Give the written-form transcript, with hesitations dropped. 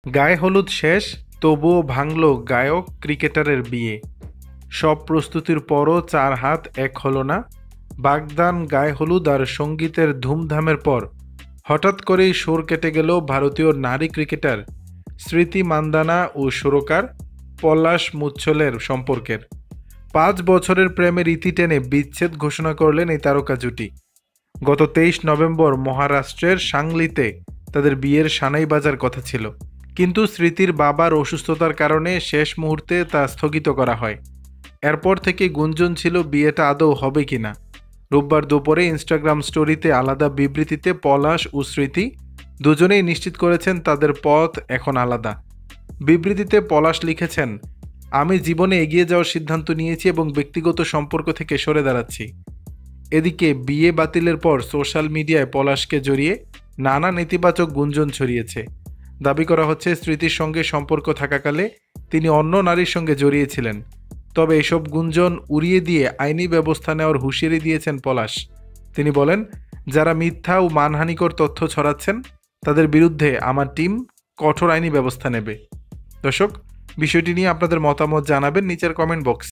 গায়ে হলুদ শেষ, তবুও ভাঙল গায়ক ক্রিকেটারের বিয়ে। সব প্রস্তুতির পরও ৪ হাত এক হলো না। বাগদান, গায়ে হলুদ আর সঙ্গীতের ধুমধামের পর হঠাৎ করেই সুর কেটে গেল ভারতীয় নারী ক্রিকেটার স্মৃতি মান্দানা ও সুরকার পলাশ মুচ্ছলের সম্পর্কের। ৫ বছরের প্রেমের ইতি টেনে বিচ্ছেদ ঘোষণা করলেন এই তারকা জুটি। গত ২৩ নভেম্বর মহারাষ্ট্রের সাংলিতে তাদের বিয়ের সানাই বাজার কথা ছিল, কিন্তু স্মৃতির বাবার অসুস্থতার কারণে শেষ মুহূর্তে তা স্থগিত করা হয়। এরপর থেকে গুঞ্জন ছিল বিয়েটা আদৌ হবে কিনা। রোববার দুপুরে ইনস্টাগ্রাম স্টোরিতে আলাদা বিবৃতিতে পলাশ ও স্মৃতি দুজনেই নিশ্চিত করেছেন তাদের পথ এখন আলাদা। বিবৃতিতে পলাশ লিখেছেন, আমি জীবনে এগিয়ে যাওয়ার সিদ্ধান্ত নিয়েছি এবং ব্যক্তিগত সম্পর্ক থেকে সরে দাঁড়াচ্ছি। এদিকে বিয়ে বাতিলের পর সোশ্যাল মিডিয়ায় পলাশকে জড়িয়ে নানা নেতিবাচক গুঞ্জন ছড়িয়েছে। দাবি করা হচ্ছে স্মৃতির সঙ্গে সম্পর্ক থাকাকালে তিনি অন্য নারীর সঙ্গে জড়িয়েছিলেন। তবে এসব গুঞ্জন উড়িয়ে দিয়ে আইনি ব্যবস্থা নেওয়ার হুঁশিয়ারি দিয়েছেন পলাশ। তিনি বলেন, যারা মিথ্যা ও মানহানিকর তথ্য ছড়াচ্ছেন তাদের বিরুদ্ধে আমার টিম কঠোর আইনি ব্যবস্থা নেবে। দর্শক, বিষয়টি নিয়ে আপনাদের মতামত জানাবেন নিচের কমেন্ট বক্সে।